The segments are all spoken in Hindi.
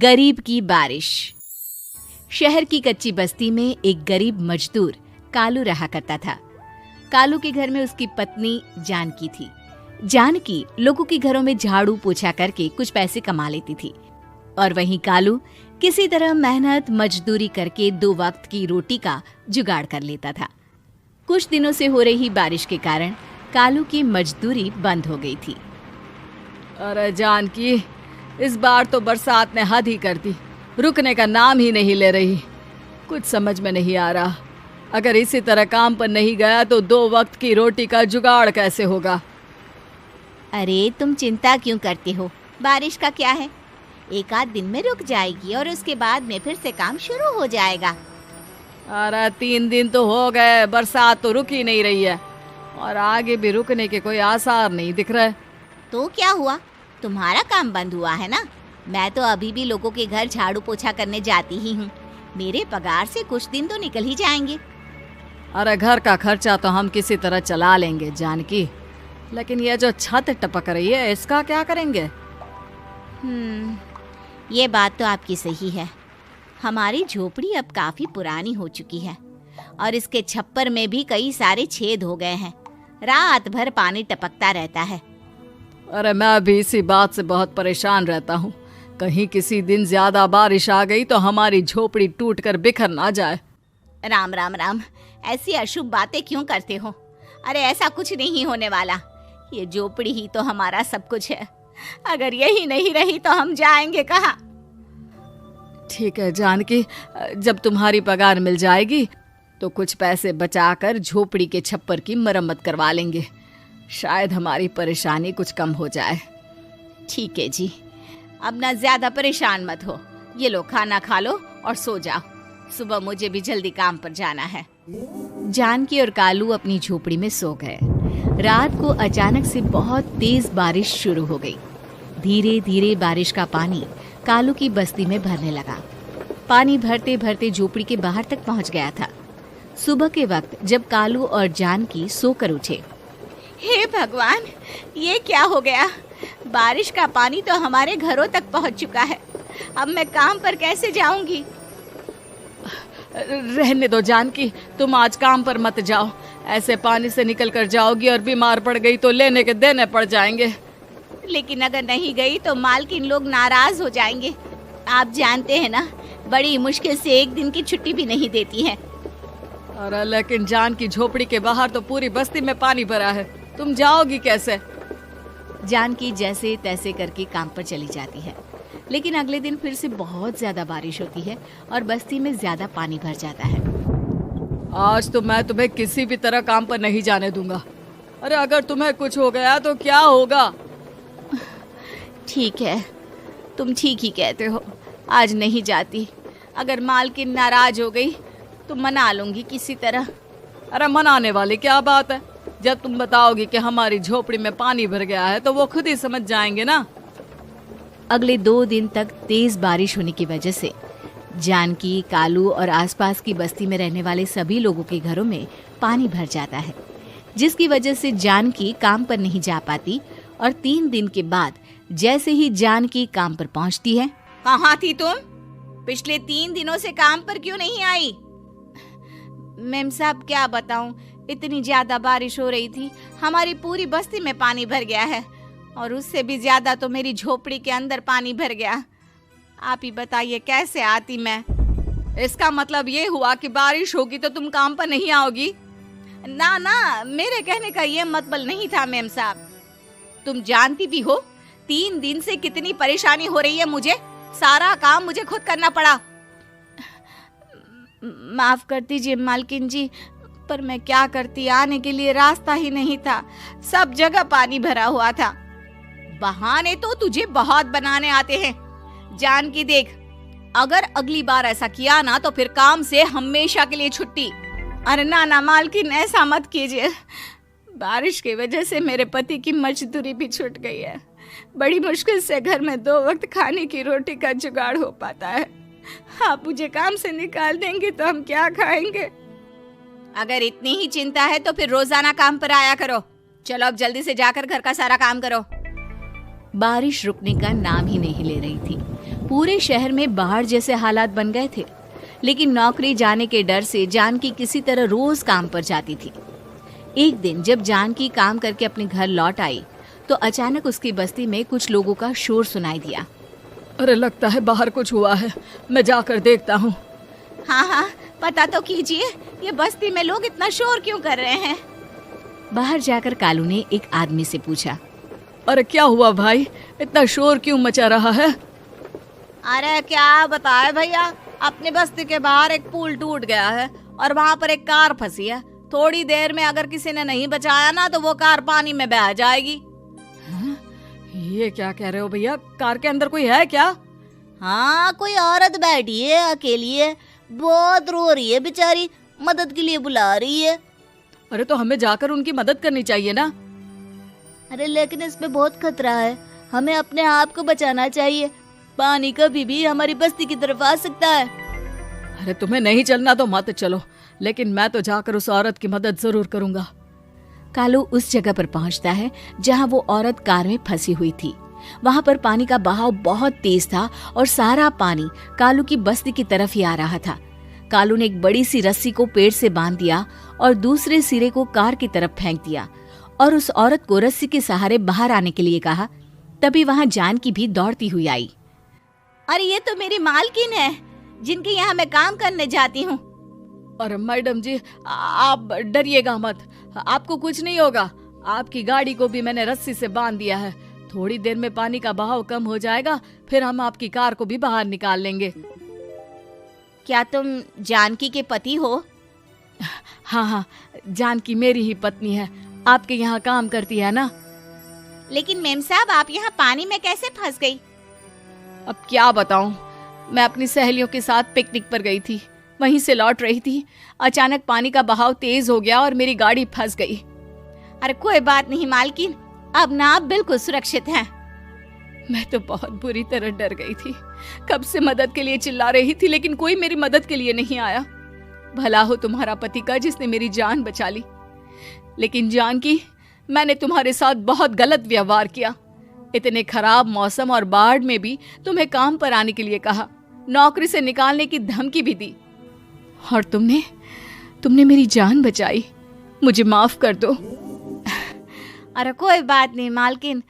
गरीब की बारिश। शहर की कच्ची बस्ती में एक गरीब मजदूर कालू रहा करता था। कालू के घर में उसकी पत्नी जानकी थी। जानकी लोगों के घरों में झाड़ू पोछा करके कुछ पैसे कमा लेती थी और वहीं कालू किसी तरह मेहनत मजदूरी करके 2 वक्त की रोटी का जुगाड़ कर लेता था। कुछ दिनों से हो रही बारिश के कारण कालू की मजदूरी बंद हो गई थी। अरे जानकी, इस बार तो बरसात ने हद ही कर दी, रुकने का नाम ही नहीं ले रही। कुछ समझ में नहीं आ रहा, अगर इसी तरह काम पर नहीं गया तो 2 वक्त की रोटी का जुगाड़ कैसे होगा। अरे तुम चिंता क्यों करते हो, बारिश का क्या है, 1 आध दिन में रुक जाएगी और उसके बाद में फिर से काम शुरू हो जाएगा। अरे 3 दिन तो हो गए, बरसात तो रुक ही नहीं रही है और आगे भी रुकने के कोई आसार नहीं दिख रहे। तो क्या हुआ, तुम्हारा काम बंद हुआ है ना। मैं तो अभी भी लोगों के घर झाड़ू पोछा करने जाती ही हूँ। मेरे पगार से कुछ दिन तो निकल ही जाएंगे। अरे घर का खर्चा तो हम किसी तरह चला लेंगे जानकी, लेकिन ये जो छत टपक रही है इसका क्या करेंगे। ये बात तो आपकी सही है। हमारी झोपड़ी अब काफी पुरानी हो चुकी है और इसके छप्पर में भी कई सारे छेद हो गए हैं। रात भर पानी टपकता रहता है। अरे मैं भी इसी बात से बहुत परेशान रहता हूँ। कहीं किसी दिन ज्यादा बारिश आ गई तो हमारी झोपड़ी टूटकर बिखर ना जाए। राम राम राम, ऐसी अशुभ बातें क्यों करते हो। अरे ऐसा कुछ नहीं होने वाला। ये झोपड़ी ही तो हमारा सब कुछ है। अगर यही नहीं रही तो हम जाएंगे कहाँ। ठीक है जानकी, जब तुम्हारी पगार मिल जाएगी तो कुछ पैसे बचाकर झोपड़ी के छप्पर की मरम्मत करवा लेंगे। शायद हमारी परेशानी कुछ कम हो जाए। ठीक है जी, अब ना ज्यादा परेशान मत हो। ये लो, खाना खा लो और सो जाओ। सुबह मुझे भी जल्दी काम पर जाना है। जानकी और कालू अपनी झोपड़ी में सो गए। रात को अचानक से बहुत तेज बारिश शुरू हो गई। धीरे धीरे बारिश का पानी कालू की बस्ती में भरने लगा। पानी भरते भरते झोपड़ी के बाहर तक पहुंच गया था। सुबह के वक्त जब कालू और जानकी सोकर उठे, हे भगवान, ये क्या हो गया। बारिश का पानी तो हमारे घरों तक पहुंच चुका है। अब मैं काम पर कैसे जाऊंगी। रहने दो जानकी, तुम आज काम पर मत जाओ। ऐसे पानी से निकल कर जाओगी और बीमार पड़ गई तो लेने के देने पड़ जाएंगे। लेकिन अगर नहीं गई तो मालकिन लोग नाराज हो जाएंगे। आप जानते हैं ना, बड़ी मुश्किल से 1 दिन की छुट्टी भी नहीं देती है। अरे लेकिन जानकी, झोपड़ी के बाहर तो पूरी बस्ती में पानी भरा है, तुम जाओगी कैसे। जानकी जैसे तैसे करके काम पर चली जाती है, लेकिन अगले दिन फिर से बहुत ज्यादा बारिश होती है और बस्ती में ज्यादा पानी भर जाता है। आज तो मैं तुम्हें किसी भी तरह काम पर नहीं जाने दूंगा। अरे अगर तुम्हें कुछ हो गया तो क्या होगा। ठीक है, तुम ठीक ही कहते हो। आज नहीं जाती। अगर मालकिन नाराज हो गई तो मना लूंगी किसी तरह। अरे मनाने वाली क्या बात है, जब तुम बताओगी कि हमारी झोपड़ी में पानी भर गया है तो वो खुद ही समझ जाएंगे ना। अगले 2 दिन तक तेज बारिश होने की वजह से जानकी, कालू और आसपास की बस्ती में रहने वाले सभी लोगों के घरों में पानी भर जाता है, जिसकी वजह से जानकी काम पर नहीं जा पाती। और 3 दिन के बाद जैसे ही जानकी काम पर पहुंचती है, कहाँ थी तुम? पिछले 3 दिनों से काम पर क्यों नहीं आई? मेम साहब, क्या बताऊं, इतनी ज्यादा बारिश हो रही थी, हमारी पूरी बस्ती में पानी भर गया है और उससे भी ज्यादा तो मेरी झोपड़ी के अंदर पानी भर गया। आप ही बताइए कैसे आती मैं। इसका मतलब ये हुआ कि बारिश होगी तो तुम काम पर नहीं आओगी। ना ना, मेरे कहने का ये मतलब नहीं था मेम साहब। तुम जानती भी हो 3 दिन से कितनी परेशानी हो रही है मुझे। सारा काम मुझे खुद करना पड़ा। माफ कर दीजिए मालकिन जी, पर मैं क्या करती, आने के लिए रास्ता ही नहीं था। सब जगह पानी भरा हुआ था। बहाने तो तुझे बहुत बनाने आते हैं। जानकी देख, अगर अगली बार ऐसा किया ना तो फिर काम से हमेशा के लिए छुट्टी। अरे ना ना मालकिन, ऐसा मत कीजिए। बारिश की वजह से मेरे पति की मजदूरी भी छूट गई है। बड़ी मुश्किल से घर में 2 वक्त खाने की रोटी का जुगाड़ हो पाता है। आप मुझे काम से निकाल देंगे तो हम क्या खाएंगे। अगर इतनी ही चिंता है तो फिर रोजाना काम पर आया करो। चलो अब जल्दी से जाकर घर का सारा काम करो। बारिश रुकने का नाम ही नहीं ले रही थी। पूरे शहर में बाढ़ जैसे हालात बन गए थे, लेकिन नौकरी जाने के डर से जानकी किसी तरह रोज काम पर जाती थी। एक दिन जब जानकी काम करके अपने घर लौट आई तो अचानक उसकी बस्ती में कुछ लोगों का शोर सुनाई दिया। अरे लगता है बाहर कुछ हुआ है, मैं जाकर देखता हूँ। हाँ हाँ, पता तो कीजिए, ये बस्ती में लोग इतना शोर क्यों कर रहे हैं। बाहर जाकर कालू ने एक आदमी से पूछा, अरे क्या हुआ भाई, इतना शोर क्यों मचा रहा है? अरे क्या बताए भैया, अपनी बस्ती के बाहर एक पुल टूट गया है और वहाँ पर एक कार फंसी है। थोड़ी देर में अगर किसी ने नहीं बचाया ना तो वो कार पानी में बह जाएगी। ये क्या कह रहे हो भैया, कार के अंदर कोई है क्या? हाँ, कोई औरत बैठी है, अकेली है, बहुत रो रही है बेचारी, मदद के लिए बुला रही है। अरे तो हमें जाकर उनकी मदद करनी चाहिए ना। अरे लेकिन इसमें बहुत खतरा है, हमें अपने आप को बचाना चाहिए। पानी कभी भी हमारी बस्ती की तरफ आ सकता है। अरे तुम्हें नहीं चलना तो मत चलो, लेकिन मैं तो जाकर उस औरत की मदद जरूर करूंगा। कालू उस जगह पर पहुंचता है जहां वो औरत कार में फंसी हुई थी। वहां पर पानी का बहाव बहुत तेज था और सारा पानी कालू की बस्ती की तरफ ही आ रहा था। कालू ने एक बड़ी सी रस्सी को पेड़ से बांध दिया और दूसरे सिरे को कार की तरफ फेंक दिया और उस औरत को रस्सी के सहारे बाहर आने के लिए कहा। तभी वहां जानकी भी दौड़ती हुई आई। अरे ये तो मेरी मालकिन है, जिनके यहाँ मैं काम करने जाती हूँ। अरे मैडम जी, आप डरिएगा मत, आपको कुछ नहीं होगा। आपकी गाड़ी को भी मैंने रस्सी से बांध दिया है। थोड़ी देर में पानी का बहाव कम हो जाएगा, फिर हम आपकी कार को भी बाहर निकाल लेंगे। क्या तुम जानकी के पति हो? हाँ हाँ, जानकी मेरी ही पत्नी है, आपके यहाँ काम करती है ना। लेकिन मेम साहब, आप यहाँ पानी में कैसे फंस गई? अब क्या बताऊं, मैं अपनी सहेलियों के साथ पिकनिक पर गई थी, वहीं से लौट रही थी। अचानक पानी का बहाव तेज हो गया और मेरी गाड़ी फंस गई। अरे कोई बात नहीं मालकिन, अब ना आप बिल्कुल सुरक्षित हैं। मैं तो बहुत बुरी तरह डर गई थी, कब से मदद के लिए चिल्ला रही थी, लेकिन कोई मेरी मदद के लिए नहीं आया। भला हो तुम्हारा पति का जिसने मेरी जान बचा ली। लेकिन जानकी, मैंने तुम्हारे साथ बहुत गलत व्यवहार किया। इतने खराब मौसम और बाढ़ में भी तुम्हें काम पर आने के लिए कहा, नौकरी से निकालने की धमकी भी दी, और तुमने मेरी जान बचाई। मुझे माफ कर दो। अरे कोई बात नहीं मालकिन,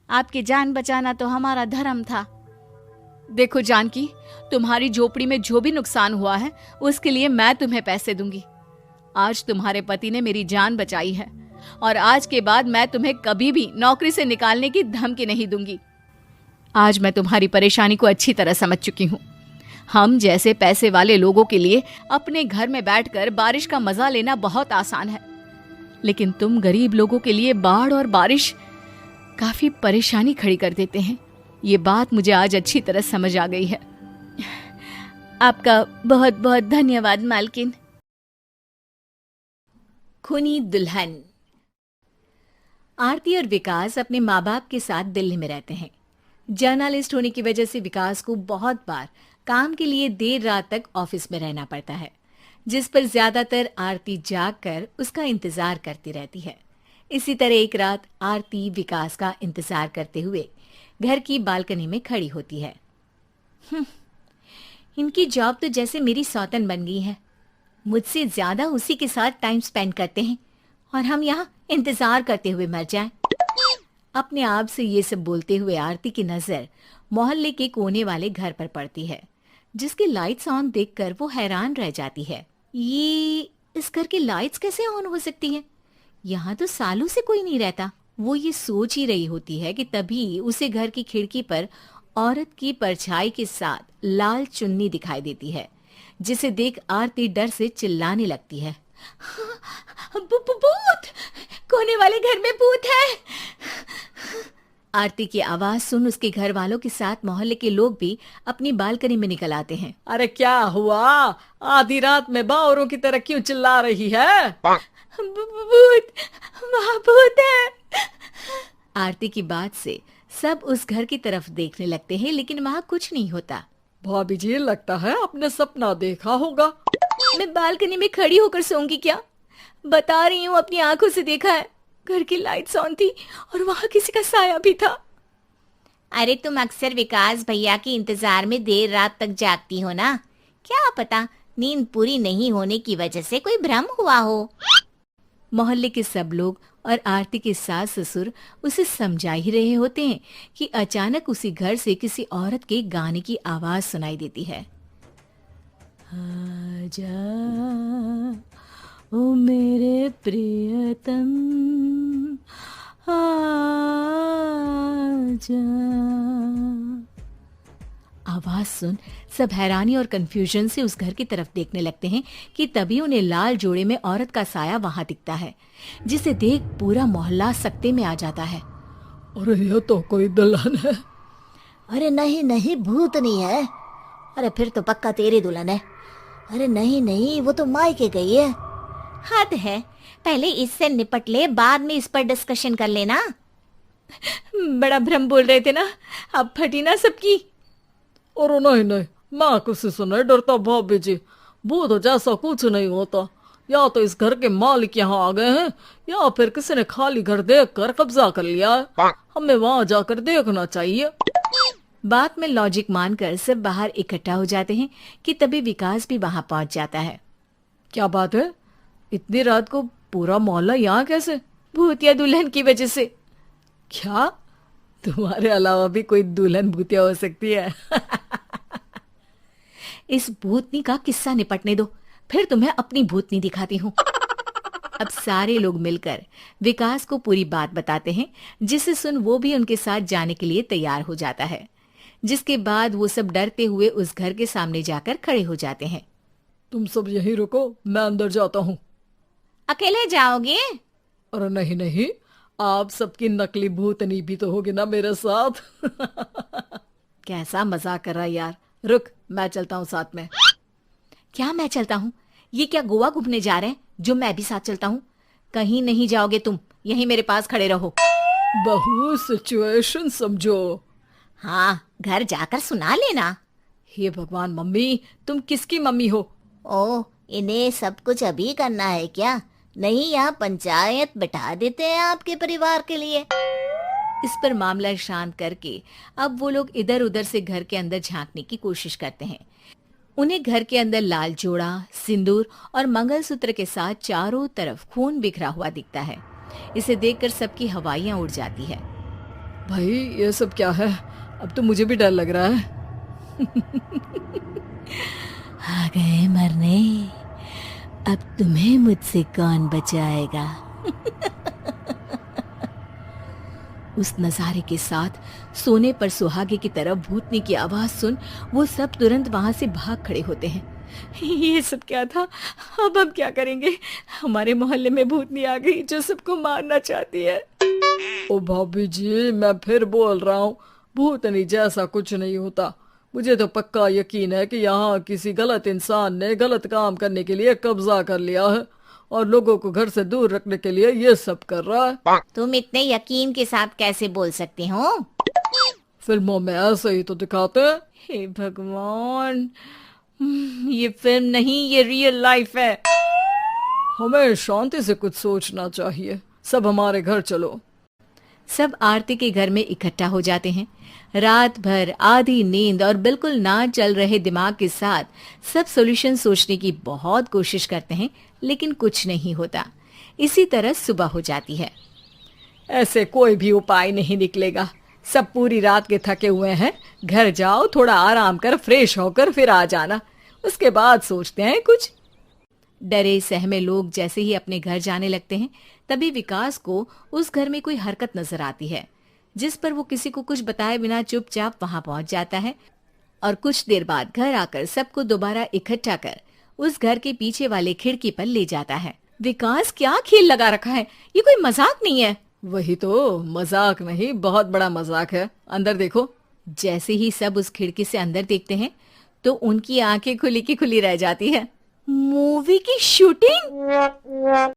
आपकी जान बचाना तो हमारा धर्म था। देखो जानकी, तुम्हारी झोपड़ी में जो भी नुकसान हुआ है उसके लिए मैं तुम्हें पैसे दूंगी। आज तुम्हारे पति ने मेरी जान बचाई है और आज के बाद मैं तुम्हें कभी भी नौकरी से निकालने की धमकी नहीं दूंगी। आज मैं तुम्हारी परेशानी को अच्छी तरह समझ चुकी हूँ। हम जैसे पैसे वाले लोगों के लिए अपने घर में बैठकर बारिश का मजा लेना बहुत आसान है, लेकिन तुम गरीब लोगों के लिए बाढ़ और बारिश काफी परेशानी खड़ी कर देते हैं। ये बात मुझे आज अच्छी तरह समझ आ गई है। आपका बहुत बहुत धन्यवाद मालकिन। खूनी दुल्हन। आरती और विकास अपने माँ बाप के साथ दिल्ली में रहते हैं। जर्नलिस्ट होने की वजह से विकास को बहुत बार काम के लिए देर रात तक ऑफिस में रहना पड़ता है, जिस पर ज्यादातर आरती जागकर उसका इंतजार करती रहती है। इसी तरह एक रात आरती विकास का इंतजार करते हुए घर की बालकनी में खड़ी होती है। इनकी जॉब तो जैसे मेरी सौतन बन गई है। मुझसे ज्यादा उसी के साथ टाइम स्पेंड करते हैं और हम यहाँ इंतजार करते हुए मर जाएं। अपने आप से ये सब बोलते हुए आरती की नजर मोहल्ले के कोने वाले घर पर पड़ती है, जिसकी लाइट्स ऑन देखकर वो हैरान रह जाती है। ये इस घर की लाइट्स कैसे ऑन हो सकती हैं? यहाँ तो सालों से कोई नहीं रहता। वो ये सोच ही रही होती है कि तभी उसे घर की खिड़की पर औरत की परछाई के साथ लाल चुन्नी दिखाई देती है, जिसे देख आरती डर से चिल्लाने लगती है। भूत! कोने वाले घर में भूत है। आरती की आवाज सुन उसके घर वालों के साथ मोहल्ले के लोग भी अपनी बालकनी में निकल आते हैं। अरे क्या हुआ? आधी रात में बावरों की तरह क्यों चिल्ला रही है? भूत! वहाँ भूत है। आरती की बात से सब उस घर की तरफ देखने लगते हैं, लेकिन वहाँ कुछ नहीं होता। भाभी जी, लगता है आपने सपना देखा होगा। मैं बालकनी में खड़ी होकर सोऊंगी क्या? बता रही हूँ, अपनी आंखों से देखा है। घर की लाइट्स ऑन थी और वहाँ किसी का साया भी था। अरे तुम अक्सर विकास भैया के इंतजार में देर रात तक जागती हो ना, क्या पता नींद पूरी नहीं होने की वजह से कोई भ्रम हुआ हो। मोहल्ले के सब लोग और आरती के सास ससुर उसे समझा ही रहे होते हैं कि अचानक उसी घर से किसी औरत के गाने की आवाज सुनाई देती है। आजा ओ मेरे प्रियतम आजा। आवाज सुन सब हैरानी और कंफ्यूजन से उस घर की तरफ देखने लगते हैं कि तभी उन्हें लाल जोड़े में औरत का साया वहां दिखता है, जिसे देख पूरा मोहल्ला सकते में आ जाता है। अरे ये तो कोई दुल्हन है। अरे नहीं नहीं, भूतनी है। अरे फिर तो पक्का तेरी दुल्हन है। अरे नहीं नहीं, वो तो मायके गई है। हद है, पहले इससे निपट ले, बाद में इस पर डिस्कशन कर लेना। बड़ा भ्रम बोल रहे थे ना, अब फटी ना सबकी। और नहीं नहीं, मैं किसी से नहीं डरता भाभी जी। भूत जैसा कुछ नहीं होता। या तो इस घर के मालिक यहाँ आ गए हैं या फिर किसी ने खाली घर देख कर कब्जा कर लिया है। हमें वहाँ जाकर देखना चाहिए। बात में लॉजिक मानकर सब बाहर इकट्ठा हो जाते हैं कि तभी विकास भी वहां पहुंच जाता है। क्या बात है, इतनी रात को पूरा मोहल्ला यहाँ कैसे? भूतिया दुल्हन की वजह से। क्या तुम्हारे अलावा भी कोई दुल्हन भूतिया हो सकती है? इस भूतनी का किस्सा निपटने दो, फिर तुम्हें अपनी भूतनी दिखाती हूँ। अब सारे लोग मिलकर विकास को पूरी बात बताते हैं, जिसे सुन वो भी उनके साथ जाने के लिए तैयार हो जाता है। जिसके बाद वो सब डरते हुए उस घर के सामने जाकर खड़े हो जाते हैं। तुम सब यहीं रुको, मैं अंदर जाता हूँ। अकेले जाओगे? अरे नहीं नहीं, आप सबकी नकली भूतनी भी तो होगी ना मेरे साथ। कैसा मजाक कर रहा है यार। रुक, मैं चलता हूँ साथ में। क्या मैं चलता हूँ? ये क्या गोवा घूमने जा रहे हैं जो मैं भी साथ चलता हूँ? कहीं नहीं जाओगे तुम, यहीं मेरे पास खड़े रहो। बहू सिचुएशन समझो। हाँ, घर जाकर सुना लेना। हे भगवान, मम्मी तुम किसकी मम्मी हो? ओ, इन्हें सब कुछ अभी करना है क्या? नहीं, यहाँ पंचायत बैठा देते हैं आपके परिवार के लिए। इस पर मामला शांत करके अब वो लोग इधर उधर से घर के अंदर झांकने की कोशिश करते हैं। उन्हें घर के अंदर लाल जोड़ा, सिंदूर और मंगलसूत्र के साथ चारों तरफ खून बिखरा हुआ दिखता है। इसे देखकर सबकी हवाइयां उड़ जाती है। भाई ये सब क्या है? अब तो मुझे भी डर लग रहा है। आ गए मरने, अब तुम्हें मुझसे कौन बचाएगा? उस नजारे के साथ सोने पर सुहागे की तरफ भूतनी की आवाज सुन वो सब तुरंत वहां से भाग खड़े होते हैं। ये सब क्या था? अब हम क्या करेंगे? हमारे मोहल्ले में भूतनी आ गई जो सबको मारना चाहती है। ओ भाभी जी, मैं फिर बोल रहा हूँ, भूतनी जैसा कुछ नहीं होता। मुझे तो पक्का यकीन है कि यहाँ किसी गलत इंसान ने गलत काम करने के लिए कब्जा कर लिया है और लोगों को घर से दूर रखने के लिए ये सब कर रहा है। तुम इतने यकीन के साथ कैसे बोल सकते हो? फिल्मों में ऐसे ही तो दिखाते हैं। हे भगवान, ये फिल्म नहीं, ये रियल लाइफ है। हमें शांति से कुछ सोचना चाहिए। सब हमारे घर चलो। सब आरती के घर में इकट्ठा हो जाते हैं। रात भर आधी नींद और बिल्कुल ना चल रहे दिमाग के साथ सब सॉल्यूशन सोचने की बहुत कोशिश करते हैं, लेकिन कुछ नहीं होता। इसी तरह सुबह हो जाती है। ऐसे कोई भी उपाय नहीं निकलेगा। सब पूरी रात के थके हुए हैं। घर जाओ, थोड़ा आराम कर, फ्रेश होकर फिर आ जाना, उसके बाद सोचते हैं कुछ। डरे सहमे लोग जैसे ही अपने घर जाने लगते हैं, तभी विकास को उस घर में कोई हरकत नजर आती है, जिस पर वो किसी को कुछ बताए बिना चुपचाप वहां पहुंच जाता है और कुछ देर बाद घर आकर सबको दोबारा इकट्ठा कर उस घर के पीछे वाले खिड़की पर ले जाता है। विकास, क्या खेल लगा रखा है? ये कोई मजाक नहीं है। वही तो, मजाक नहीं, बहुत बड़ा मजाक है। अंदर देखो। जैसे ही सब उस खिड़की से अंदर देखते हैं तो उनकी आंखें खुली की खुली रह जाती है। मूवी की शूटिंग?